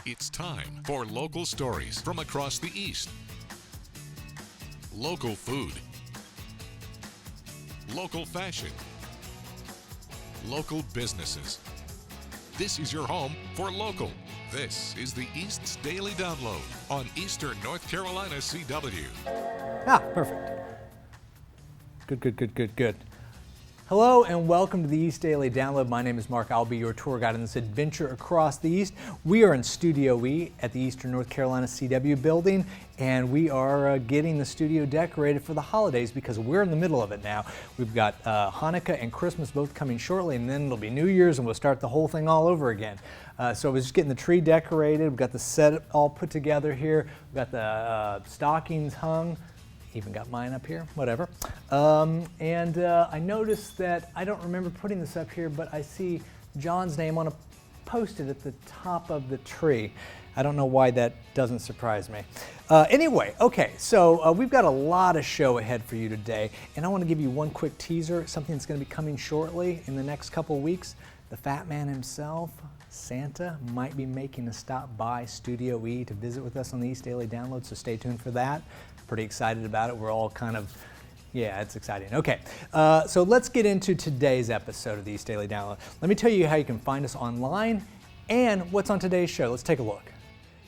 It's time for local stories from across the East. Local food. Local fashion. Local businesses. This is your home for local. This is the East's Daily Download on Eastern North Carolina CW. Perfect. Good. Hello and welcome to the East Daily Download. My name is Mark. I'll be your tour guide on this adventure across the East. We are in Studio E at the Eastern North Carolina CW building, and we are getting the studio decorated for the holidays because we're in the middle of it now. We've got Hanukkah and Christmas both coming shortly, and then it'll be New Year's and we'll start the whole thing all over again. So I was just getting the tree decorated. We've got the set all put together here. We've got the stockings hung. Even got mine up here, whatever. I noticed that, I don't remember putting this up here, but I see John's name on a post-it at the top of the tree. I don't know why that doesn't surprise me. Anyway, okay, so we've got a lot of show ahead for you today, and I want to give you one quick teaser, something that's going to be coming shortly in the next couple weeks. The Fat Man himself, Santa, might be making a stop by Studio E to visit with us on the East Daily Download, so stay tuned for that. Pretty excited about it. We're all kind of, yeah, it's exciting. Okay, so let's get into today's episode of the East Daily Download. Let me tell you how you can find us online and what's on today's show. Let's take a look.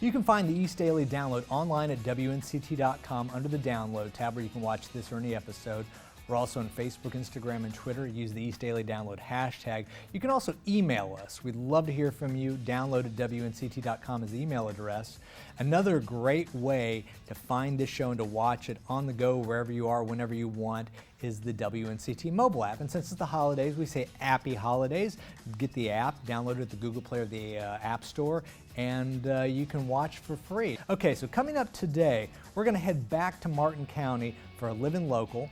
You can find the East Daily Download online at WNCT.com under the Download tab, where you can watch this or any episode. We're also on Facebook, Instagram, and Twitter. Use the East Daily Download hashtag. You can also email us. We'd love to hear from you. Download at WNCT.com is the email address. Another great way to find this show and to watch it on the go wherever you are, whenever you want, is the WNCT mobile app. And since it's the holidays, we say happy holidays. Get the app, download it at the Google Play or the App Store, and you can watch for free. Okay, so coming up today, we're going to head back to Martin County for a Living Local.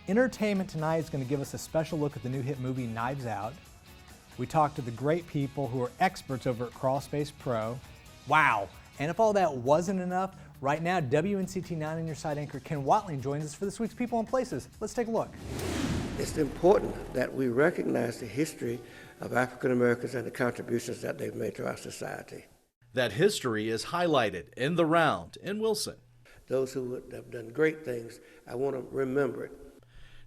Entertainment tonight is going to give us a special look at the new hit movie Knives Out. We talk to the great people who are experts over at Crawlspace Pro. Wow! And if all that wasn't enough, right now WNCT 9 on your side anchor Ken Watling joins us for this week's People and Places. Let's take a look. It's important that we recognize the history of African Americans and the contributions that they've made to our society. That history is highlighted in The Round in Wilson. Those who have done great things, I want to remember it.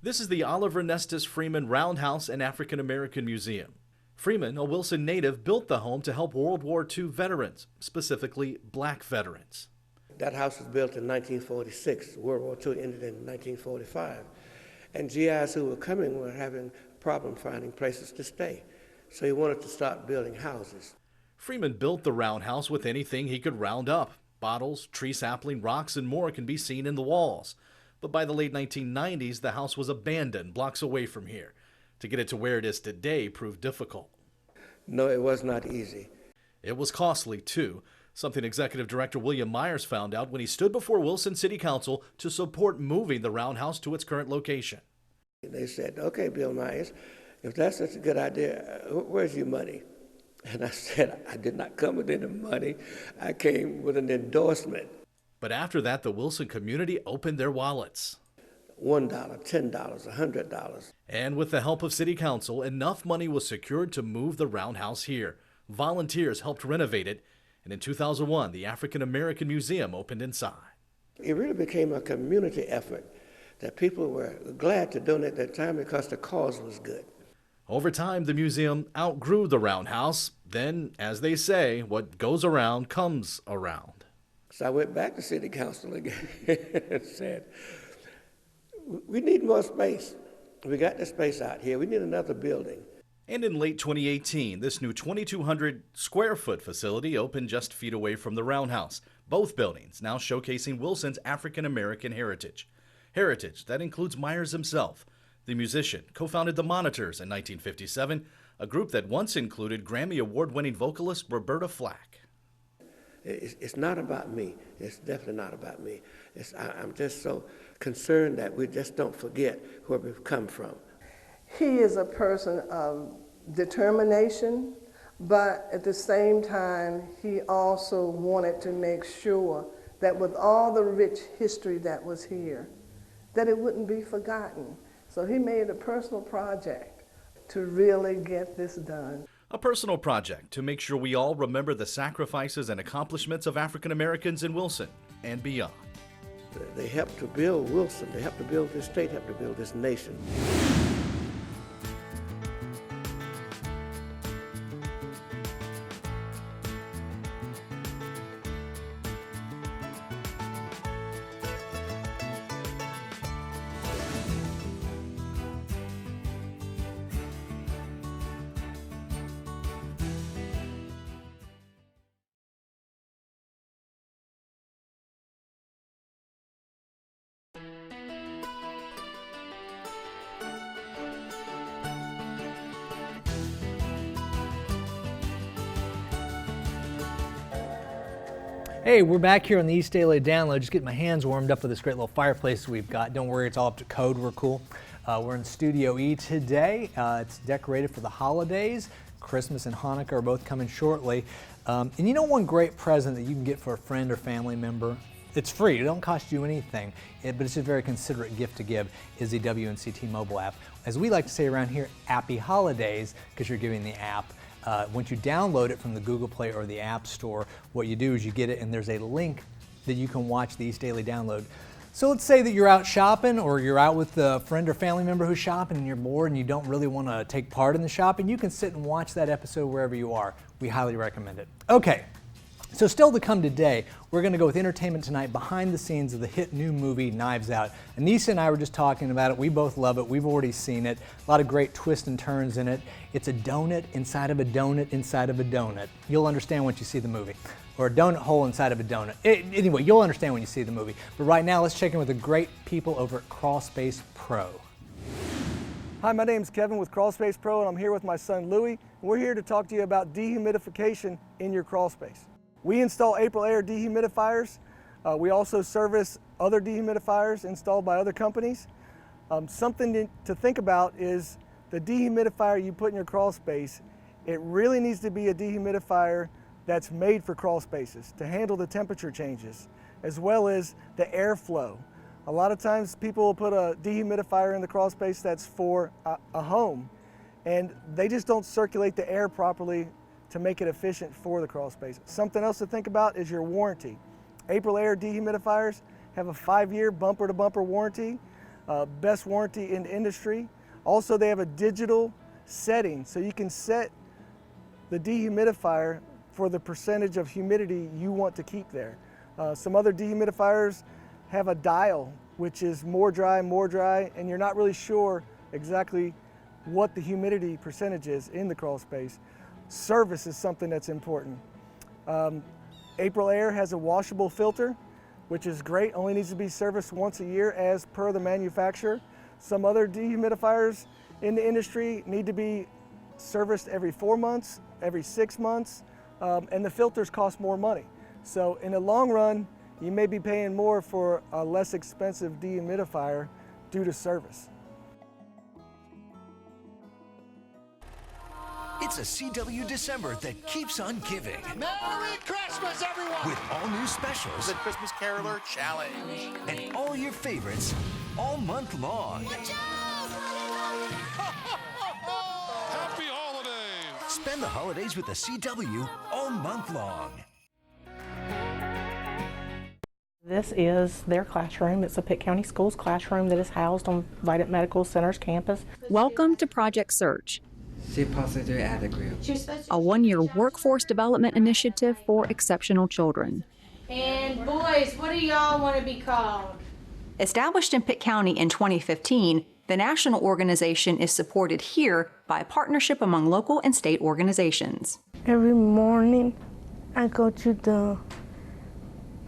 This is the Oliver Nestus Freeman Roundhouse and African American Museum. Freeman, a Wilson native, built the home to help World War II veterans, specifically black veterans. That house was built in 1946. World War II ended in 1945. And GIs who were coming were having a problem finding places to stay. So he wanted to start building houses. Freeman built the roundhouse with anything he could round up. Bottles, tree sapling, rocks, and more can be seen in the walls. But by the late 1990s, the house was abandoned blocks away from here. To get it to where it is today proved difficult. No, it was not easy. It was costly, too, something Executive Director William Myers found out when he stood before Wilson City Council to support moving the roundhouse to its current location. They said, okay, Bill Myers, if that's such a good idea, where's your money? And I said, I did not come with any money. I came with an endorsement. But after that, the Wilson community opened their wallets. $1, $10, $100. And with the help of City Council, enough money was secured to move the roundhouse here. Volunteers helped renovate it, and in 2001, the African American Museum opened inside. It really became a community effort that people were glad to donate their time because the cause was good. Over time, the museum outgrew the roundhouse. Then, as they say, what goes around comes around. So I went back to City Council again and said, we need more space. We got the space out here. We need another building. And in late 2018, this new 2,200 square foot facility opened just feet away from the roundhouse. Both buildings now showcasing Wilson's African American heritage. Heritage that includes Myers himself. The musician co-founded the Monitors in 1957, a group that once included Grammy Award-winning vocalist Roberta Flack. It's not about me. It's definitely not about me. I'm just so concerned that we just don't forget where we've come from. He is a person of determination, but at the same time, he also wanted to make sure that with all the rich history that was here, that it wouldn't be forgotten. So he made a personal project to really get this done. A personal project to make sure we all remember the sacrifices and accomplishments of African Americans in Wilson and beyond. They helped to build Wilson, they helped to build this state, helped to build this nation. Hey, we're back here on the East Daily Download. Just getting my hands warmed up with this great little fireplace we've got. Don't worry, it's all up to code. We're cool. We're in Studio E today. It's decorated for the holidays. Christmas and Hanukkah are both coming shortly. And you know one great present that you can get for a friend or family member? It's free. It don't cost you anything, but it's a very considerate gift to give, is the WNCT mobile app. As we like to say around here, Appy Holidays, because you're giving the app. Once you download it from the Google Play or the App Store, what you do is you get it and there's a link that you can watch the East Daily Download. So let's say that you're out shopping or you're out with a friend or family member who's shopping and you're bored and you don't really want to take part in the shopping. You can sit and watch that episode wherever you are. We highly recommend it. Okay. So still to come today, we're going to go with entertainment tonight behind the scenes of the hit new movie Knives Out. Anissa and I were just talking about it. We both love it. We've already seen it. A lot of great twists and turns in it. It's a donut inside of a donut inside of a donut. You'll understand once you see the movie. Or a donut hole inside of a donut. Anyway, you'll understand when you see the movie. But right now, let's check in with the great people over at Crawlspace Pro. Hi, my name is Kevin with Crawlspace Pro, and I'm here with my son Louie. And we're here to talk to you about dehumidification in your crawl space. We install April Air dehumidifiers. We also service other dehumidifiers installed by other companies. Something to think about is the dehumidifier you put in your crawl space. It really needs to be a dehumidifier that's made for crawl spaces to handle the temperature changes, as well as the airflow. A lot of times people will put a dehumidifier in the crawl space that's for a home, and they just don't circulate the air properly to make it efficient for the crawl space. Something else to think about is your warranty. April Air dehumidifiers have a 5-year bumper-to-bumper warranty, best warranty in the industry. Also, they have a digital setting, so you can set the dehumidifier for the percentage of humidity you want to keep there. Some other dehumidifiers have a dial, which is more dry, and you're not really sure exactly what the humidity percentage is in the crawl space. Service is something that's important. April Air has a washable filter, which is great, only needs to be serviced once a year as per the manufacturer. Some other dehumidifiers in the industry need to be serviced every 4 months, every 6 months, and the filters cost more money. So in the long run, you may be paying more for a less expensive dehumidifier due to service. It's a CW December that keeps on giving. Merry Christmas, everyone! With all new specials. The Christmas Caroler Challenge. And all your favorites all month long. Happy holidays! Spend the holidays with the CW all month long. This is their classroom. It's a Pitt County Schools classroom that is housed on Vidant Medical Center's campus. Welcome to Project Search, Suppository at the group. a one-year workforce development initiative for exceptional children. And boys, what do y'all want to be called? Established in Pitt County in 2015, the national organization is supported here by a partnership among local and state organizations. Every morning, I go to the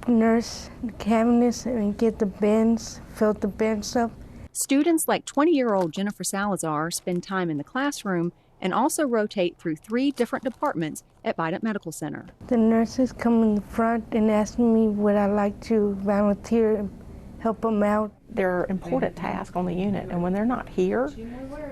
nurse cabinets and get the bins, fill the bins up. Students like 20-year-old Jennifer Salazar spend time in the classroom and also rotate through 3 different departments at Vidant Medical Center. The nurses come in the front and ask me would I like to volunteer and help them out. They're important tasks on the unit, and when they're not here,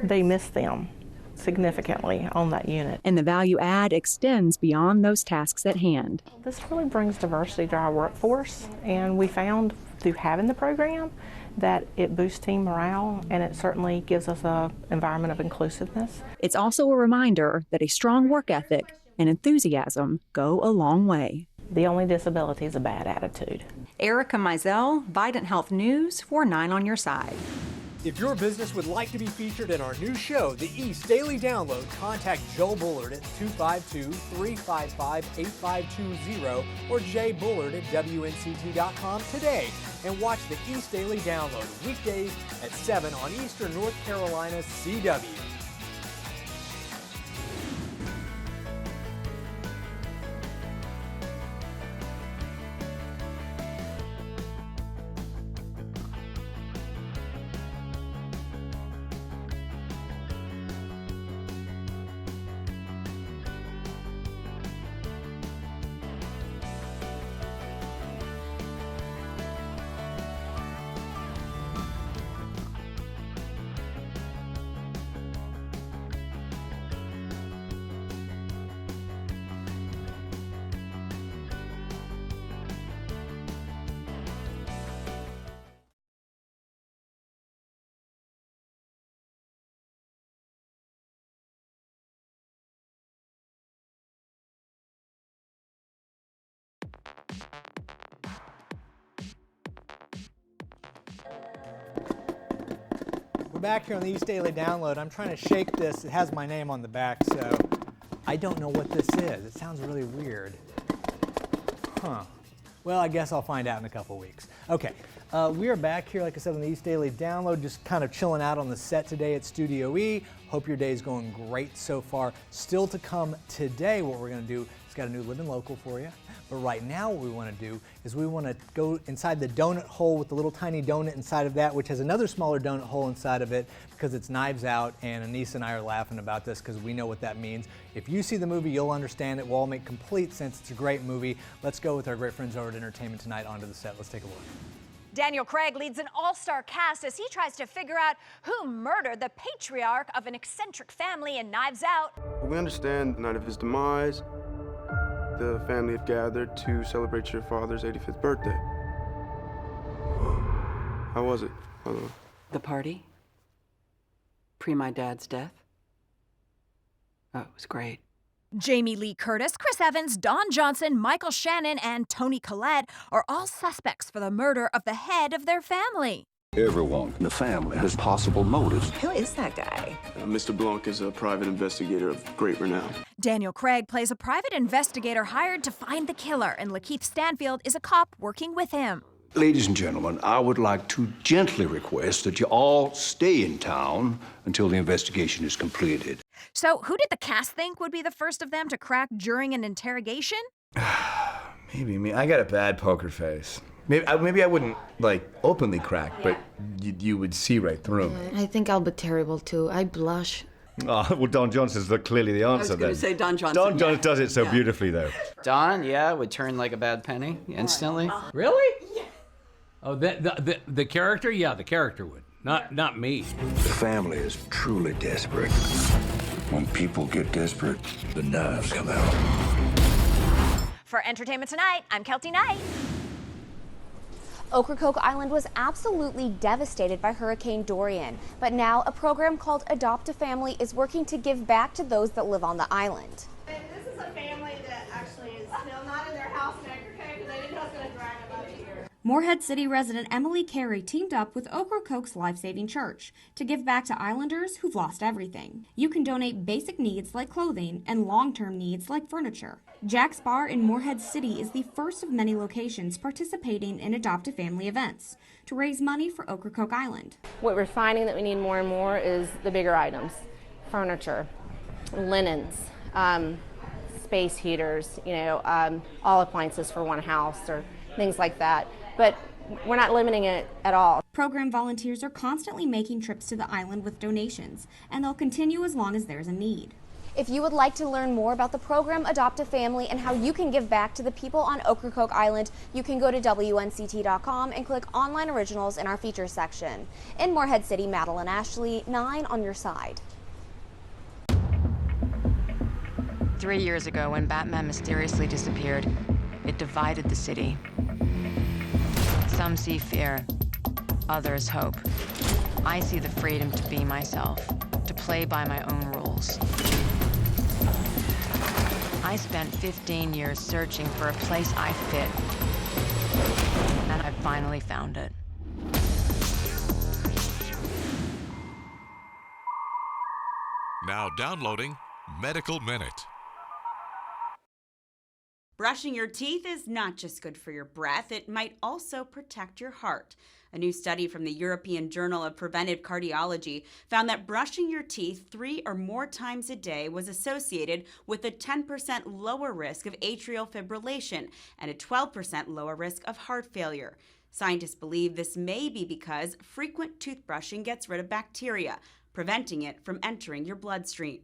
they miss them significantly on that unit. And the value add extends beyond those tasks at hand. This really brings diversity to our workforce, and we found through having the program that it boosts team morale, and it certainly gives us an environment of inclusiveness. It's also a reminder that a strong work ethic and enthusiasm go a long way. The only disability is a bad attitude. Erica Mizell, Vidant Health News for 9 on Your Side. If your business would like to be featured in our new show, The East Daily Download, contact Joe Bullard at 252-355-8520 or jbullard at WNCT.com today and watch The East Daily Download weekdays at 7 on Eastern North Carolina CW. We're back here on the East Daily Download. I'm trying to shake this. It has my name on the back, so I don't know what this is. It sounds really weird. Huh. Well, I guess I'll find out in a couple weeks. Okay, we are back here, like I said, on the East Daily Download, just kind of chilling out on the set today at Studio E. Hope your day is going great so far. Still to come today, what we're going to do is got a new Living Local for you. But right now what we want to do is we want to go inside the donut hole with the little tiny donut inside of that, which has another smaller donut hole inside of it because it's Knives Out, and Anissa and I are laughing about this because we know what that means. If you see the movie, you'll understand it. Will all make complete sense. It's a great movie. Let's go with our great friends over at Entertainment Tonight onto the set. Let's take a look. Daniel Craig leads an all-star cast as he tries to figure out who murdered the patriarch of an eccentric family in Knives Out. We understand the night of his demise, the family had gathered to celebrate your father's 85th birthday. How was it? Hello. The party? Pre my dad's death? Oh, it was great. Jamie Lee Curtis, Chris Evans, Don Johnson, Michael Shannon, and Toni Collette are all suspects for the murder of the head of their family. Everyone in the family has possible motives. Who is that guy? Mr. Blanc is a private investigator of great renown. Daniel Craig plays a private investigator hired to find the killer, and Lakeith Stanfield is a cop working with him. Ladies and gentlemen, I would like to gently request that you all stay in town until the investigation is completed. So, who did the cast think would be the first of them to crack during an interrogation? Maybe me. I got a bad poker face. Maybe I wouldn't, like, openly crack, but you would see right through me. I think I'll be terrible, too. I blush. Oh, well, Don Johnson's clearly the answer, I was going to say Don Johnson. Don Johnson does it so beautifully, though. Don, yeah, would turn like a bad penny instantly. Really? Yeah. Oh, the character? Yeah, the character would. Not me. The family is truly desperate. When people get desperate, the knives come out. For Entertainment Tonight, I'm Kelty Knight. Ocracoke Island was absolutely devastated by Hurricane Dorian, but now a program called Adopt a Family is working to give back to those that live on the island. This is a family that actually is still not in their house in Ocracoke because they didn't know it was going to drag them up here. Morehead City resident Emily Carey teamed up with Ocracoke's Life Saving Church to give back to islanders who've lost everything. You can donate basic needs like clothing and long-term needs like furniture. Jack's Bar in Morehead City is the first of many locations participating in Adopt a Family events to raise money for Ocracoke Island. What we're finding that we need more and more is the bigger items, furniture, linens, space heaters, all appliances for one house or things like that. But we're not limiting it at all. Program volunteers are constantly making trips to the island with donations, and they'll continue as long as there's a need. If you would like to learn more about the program Adopt a Family and how you can give back to the people on Ocracoke Island, you can go to WNCT.com and click Online Originals in our features section. In Morehead City, Madeline Ashley, 9 on your side. 3 years ago, when Batman mysteriously disappeared, it divided the city. Some see fear, others hope. I see the freedom to be myself, to play by my own rules. I spent 15 years searching for a place I fit, and I finally found it. Now downloading Medical Minute. Brushing your teeth is not just good for your breath, it might also protect your heart. A new study from the European Journal of Preventive Cardiology found that brushing your teeth 3 or more times a day was associated with a 10% lower risk of atrial fibrillation and a 12% lower risk of heart failure. Scientists believe this may be because frequent toothbrushing gets rid of bacteria, preventing it from entering your bloodstream.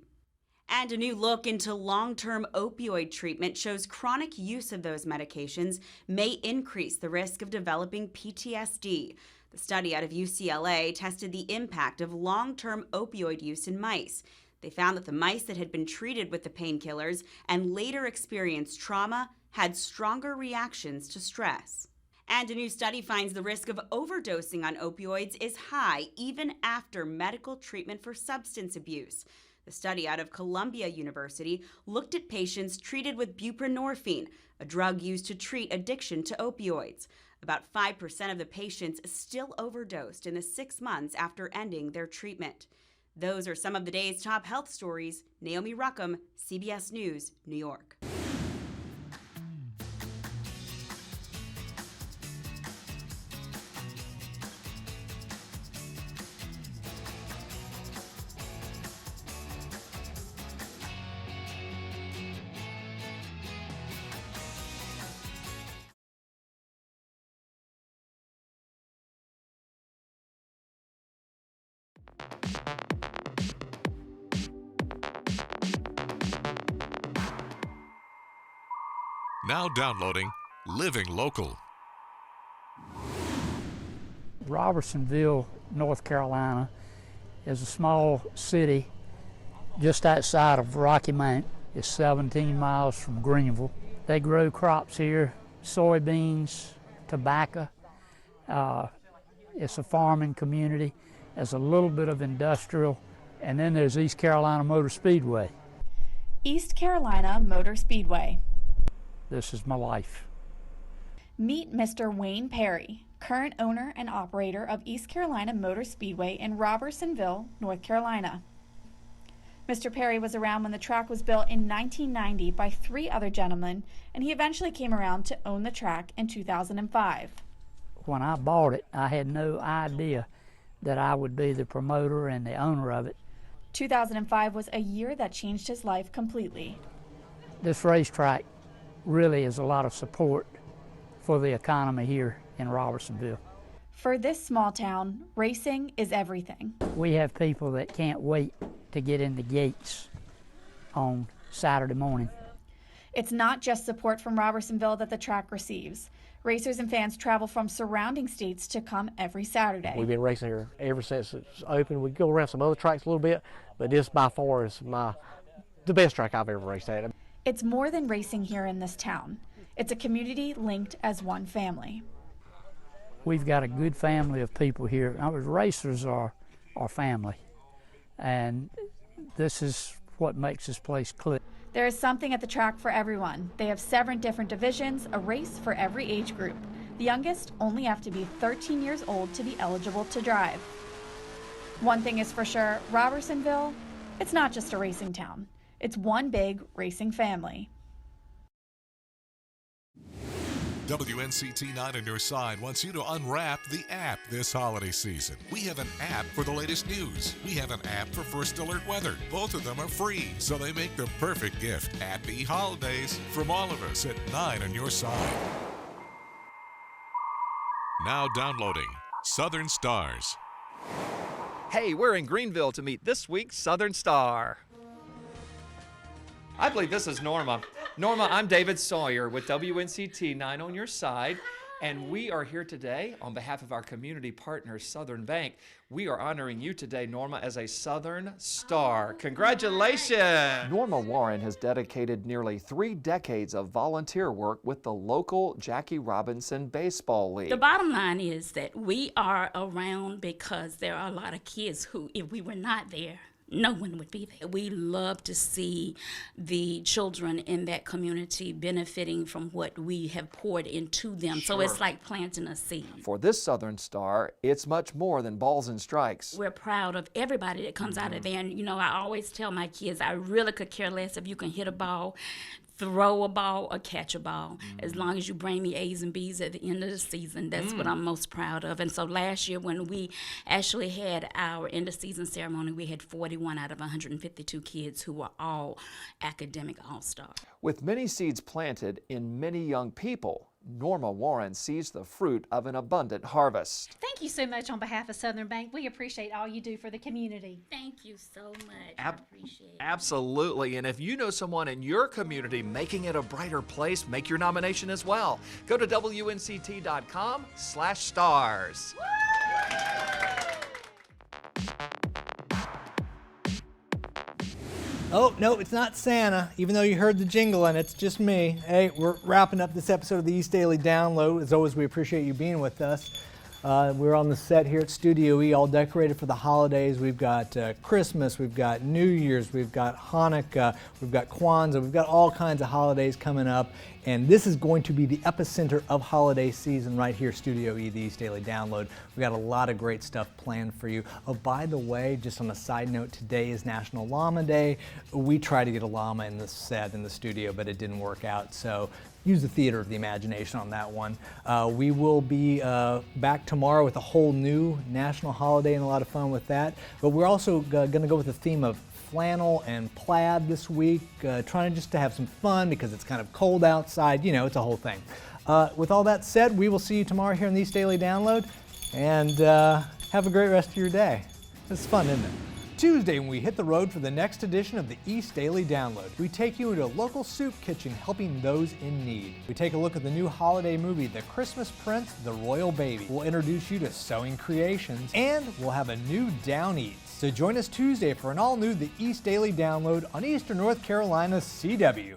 And a new look into long-term opioid treatment shows chronic use of those medications may increase the risk of developing PTSD. The study out of UCLA tested the impact of long-term opioid use in mice. They found that the mice that had been treated with the painkillers and later experienced trauma had stronger reactions to stress. And a new study finds the risk of overdosing on opioids is high even after medical treatment for substance abuse. The study out of Columbia University looked at patients treated with buprenorphine, a drug used to treat addiction to opioids. About 5% of the patients still overdosed in the 6 months after ending their treatment. Those are some of the day's top health stories. Naomi Ruckham, CBS News, New York. Now downloading Living Local. Robertsonville, North Carolina is a small city just outside of Rocky Mount. It's 17 miles from Greenville. They grow crops here, soybeans, tobacco. It's a farming community. There's a little bit of industrial, and then there's East Carolina Motor Speedway. East Carolina Motor Speedway. This is my life. Meet Mr. Wayne Perry, current owner and operator of East Carolina Motor Speedway in Robertsonville, North Carolina. Mr. Perry was around when the track was built in 1990 by 3 other gentlemen, and he eventually came around to own the track in 2005. When I bought it, I had no idea that I would be the promoter and the owner of it. 2005 was a year that changed his life completely. This racetrack really is a lot of support for the economy here in Robertsonville. For this small town, racing is everything. We have people that can't wait to get in the gates on Saturday morning. It's not just support from Robertsonville that the track receives. Racers and fans travel from surrounding states to come every Saturday. We've been racing here ever since it's open. We go around some other tracks a little bit, but this by far is the best track I've ever raced at. It's more than racing here in this town. It's a community linked as one family. We've got a good family of people here. Our racers are our family, and this is what makes this place click. There is something at the track for everyone. They have 7 different divisions, a race for every age group. The youngest only have to be 13 years old to be eligible to drive. One thing is for sure, Robertsonville, it's not just a racing town. It's one big racing family. WNCT 9 on your side wants you to unwrap the app this holiday season. We have an app for the latest news. We have an app for first alert weather. Both of them are free, so they make the perfect gift. Happy holidays from all of us at 9 on your side. Now downloading Southern Stars. Hey, we're in Greenville to meet this week's Southern Star. I believe this is Norma. Norma, I'm David Sawyer with WNCT 9 on your side. And we are here today on behalf of our community partner, Southern Bank. We are honoring you today, Norma, as a Southern Star. Congratulations! Norma Warren has dedicated nearly 3 decades of volunteer work with the local Jackie Robinson Baseball League. The bottom line is that we are around because there are a lot of kids who, if we were not there, no one would be there. We love to see the children in that community benefiting from what we have poured into them. So it's like planting a seed. For this Southern Star, it's much more than balls and strikes. We're proud of everybody that comes out of there. And, you know, I always tell my kids, I really could care less if you can hit a ball, throw a ball, or catch a ball. As long as you bring me A's and B's at the end of the season, that's what I'm most proud of. And so last year when we actually had our end of season ceremony, we had 41 out of 152 kids who were all academic all-stars. With many seeds planted in many young people, Norma Warren sees the fruit of an abundant harvest. Thank you so much on behalf of Southern Bank. We appreciate all you do for the community. Thank you so much. I appreciate it. Absolutely. And if you know someone in your community making it a brighter place, make your nomination as well. Go to WNCT.com/stars. Oh, no, it's not Santa, even though you heard the jingle and it's just me. Hey, we're wrapping up this episode of the East Daily Download. As always, we appreciate you being with us. We're on the set here at Studio E, all decorated for the holidays. We've got Christmas, we've got New Year's, we've got Hanukkah, we've got Kwanzaa, we've got all kinds of holidays coming up. And this is going to be the epicenter of holiday season right here, Studio E, the East Daily Download. We've got a lot of great stuff planned for you. Oh, by the way, just on a side note, today is National Llama Day. We tried to get a llama in the set, in the studio, but it didn't work out. So use the theater of the imagination on that one. We will be back tomorrow with a whole new national holiday and a lot of fun with that. But we're also going to go with the theme of flannel and plaid this week, trying just to have some fun because it's kind of cold outside. You know, it's a whole thing. With all that said, we will see you tomorrow here in the East Daily Download, and have a great rest of your day. It's fun, isn't it? Tuesday, when we hit the road for the next edition of the East Daily Download, we take you into a local soup kitchen helping those in need. We take a look at the new holiday movie, The Christmas Prince, The Royal Baby. We'll introduce you to sewing creations, and we'll have a new Down Eats. So join us Tuesday for an all-new The East Daily Download on Eastern North Carolina's CW.